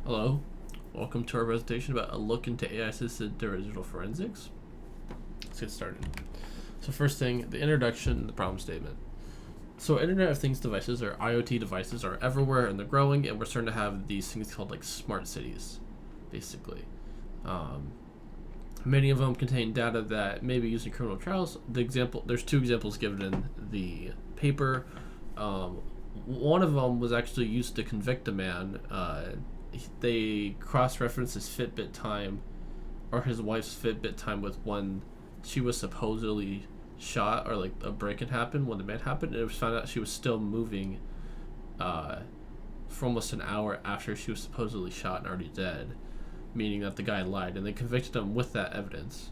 Hello, welcome to our presentation about a look into AI-assisted digital forensics. Let's get started. So first thing, the introduction, the problem statement. So Internet of Things devices, or IoT devices, are everywhere and they're growing, and we're starting to have these things called like smart cities, basically. Many of them contain data that may be used in criminal trials. There's two examples given in the paper. One of them was actually used to convict a man. They cross-referenced his Fitbit time, or his wife's Fitbit time, with when she was supposedly shot, or like a break-in happened when the man happened, and it was found out she was still moving for almost an hour after she was supposedly shot and already dead, meaning that the guy lied, and they convicted him with that evidence.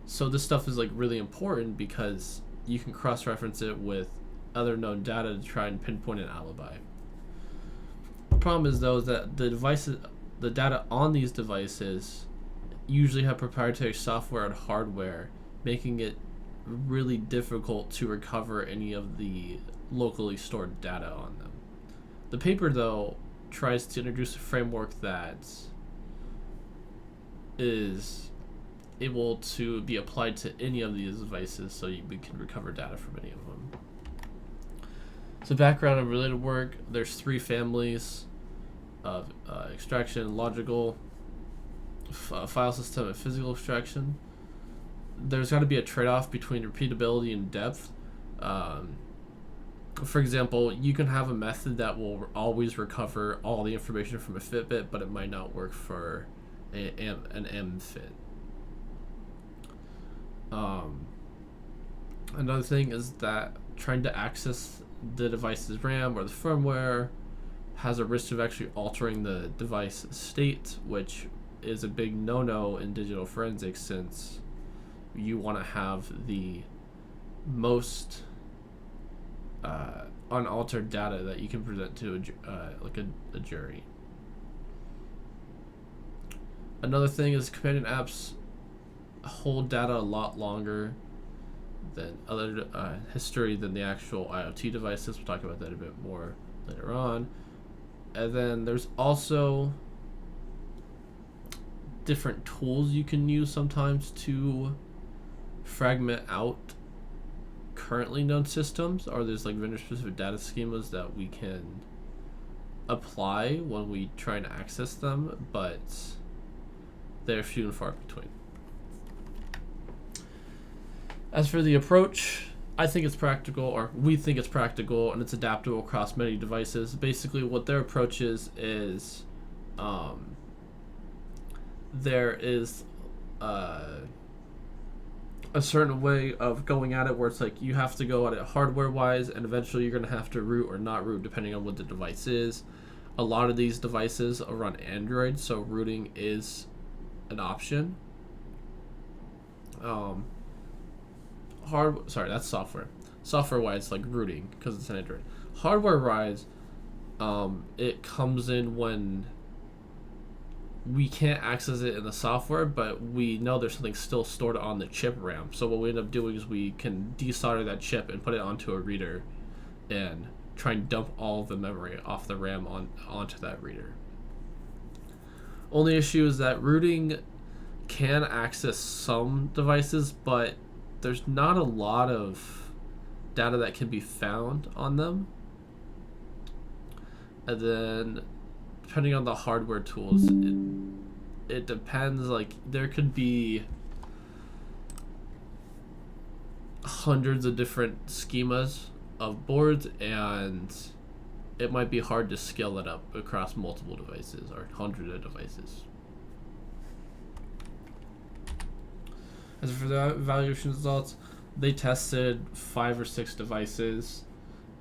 So this stuff is like really important because you can cross-reference it with other known data to try and pinpoint an alibi. The problem is though that the data on these devices usually have proprietary software and hardware, making it really difficult to recover any of the locally stored data on them. The paper though tries to introduce a framework that is able to be applied to any of these devices, so we can recover data from any of them. So background and related work, there's three families of extraction: logical, file system, and physical extraction. There's got to be a trade-off between repeatability and depth. For example, you can have a method that will always recover all the information from a Fitbit, but it might not work for an MFit. Another thing is that trying to access the device's RAM or the firmware has a risk of actually altering the device state, which is a big no-no in digital forensics, since you want to have the most unaltered data that you can present to a jury. Another thing is companion apps hold data a lot longer than other history than the actual IoT devices. We'll talk about that a bit more later on. And then there's also different tools you can use sometimes to fragment out currently known systems, or there's like vendor specific data schemas that we can apply when we try and access them, but they're few and far between. As for the approach, I think it's practical, or we think it's practical, and it's adaptable across many devices. Basically, what their approach is there is a certain way of going at it where it's like you have to go at it hardware-wise, and eventually you're going to have to root or not root depending on what the device is. A lot of these devices are on Android, so rooting is an option. That's software. Software-wise, like rooting, because it's an Android. Hardware-wise, it comes in when we can't access it in the software, but we know there's something still stored on the chip RAM. So what we end up doing is we can desolder that chip and put it onto a reader and try and dump all of the memory off the RAM onto that reader. Only issue is that rooting can access some devices, but there's not a lot of data that can be found on them. And then depending on the hardware tools, it depends. Like there could be hundreds of different schemas of boards, and it might be hard to scale it up across multiple devices or hundreds of devices. As for the evaluation results, they tested 5 or 6 devices,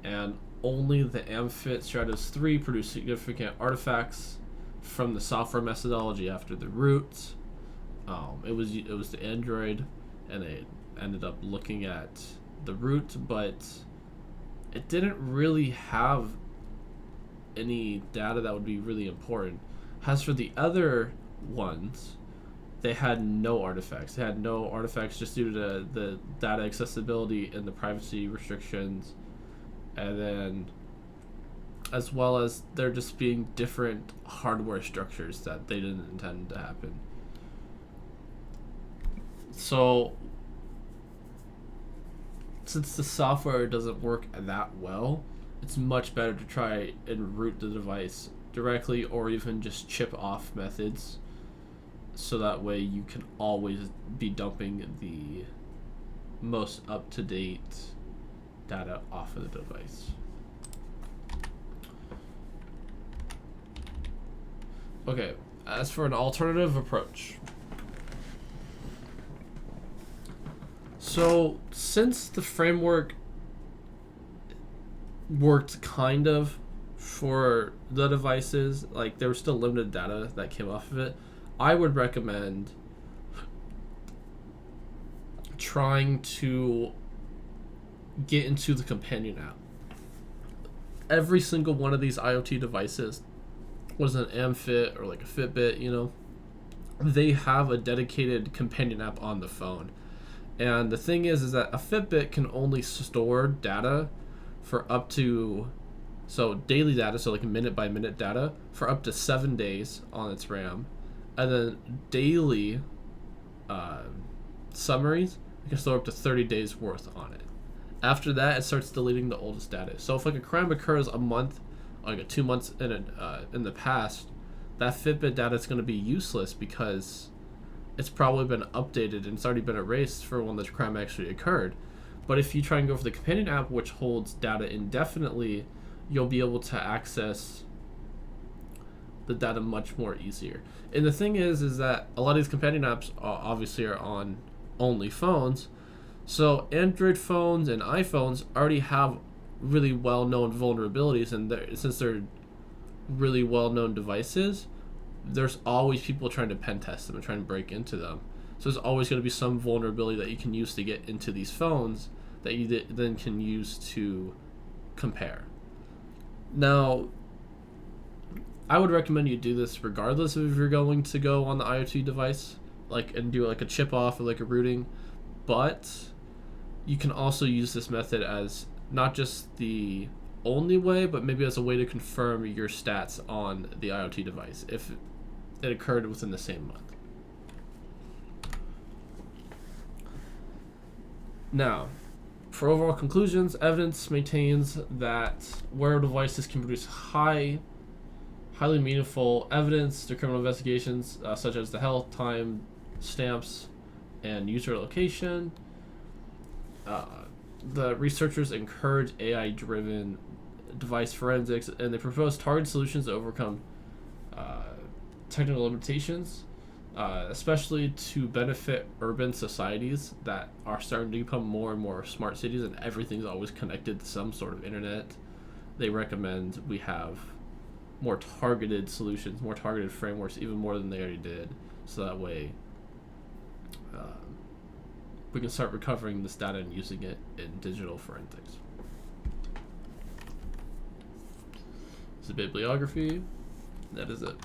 and only the AMFIT Stratos 3 produced significant artifacts from the software methodology after the root. It was the Android, and they ended up looking at the root, but it didn't really have any data that would be really important. As for the other ones, they had no artifacts. They had no artifacts just due to the data accessibility and the privacy restrictions. And then as well as there just being different hardware structures that they didn't intend to happen. So, since the software doesn't work that well, it's much better to try and root the device directly, or even just chip off methods, so that way you can always be dumping the most up-to-date data off of the device. Okay, as for an alternative approach. So, since the framework worked kind of for the devices, like there was still limited data that came off of it, I would recommend trying to get into the companion app. Every single one of these IoT devices, was an Amfit or like a Fitbit, you know, they have a dedicated companion app on the phone. And the thing is that a Fitbit can only store data for up to, so daily data, so like minute by minute data, for up to 7 days on its RAM. And then daily summaries, you can store up to 30 days worth on it. After that, it starts deleting the oldest data. So if like a crime occurs a month, like 2 months in the past, that Fitbit data is going to be useless because it's probably been updated and it's already been erased for when the crime actually occurred. But if you try and go for the companion app, which holds data indefinitely, you'll be able to access the data much more easier. And the thing is that a lot of these companion apps obviously are on only phones. So Android phones and iPhones already have really well-known vulnerabilities, and since they're really well-known devices, there's always people trying to pen test them and trying to break into them. So there's always going to be some vulnerability that you can use to get into these phones that you then can use to compare. Now, I would recommend you do this regardless of if you're going to go on the IoT device, like, and do like a chip off or like a rooting, but you can also use this method as not just the only way, but maybe as a way to confirm your stats on the IoT device if it occurred within the same month. Now, for overall conclusions, evidence maintains that wearable devices can produce highly meaningful evidence to criminal investigations, such as the health, time stamps, and user location. The researchers encourage AI-driven device forensics, and they propose targeted solutions to overcome technical limitations, especially to benefit urban societies that are starting to become more and more smart cities, and everything's always connected to some sort of internet. They recommend we have more targeted solutions, more targeted frameworks, even more than they already did, so that way we can start recovering this data and using it in digital forensics. It's a bibliography. That is it.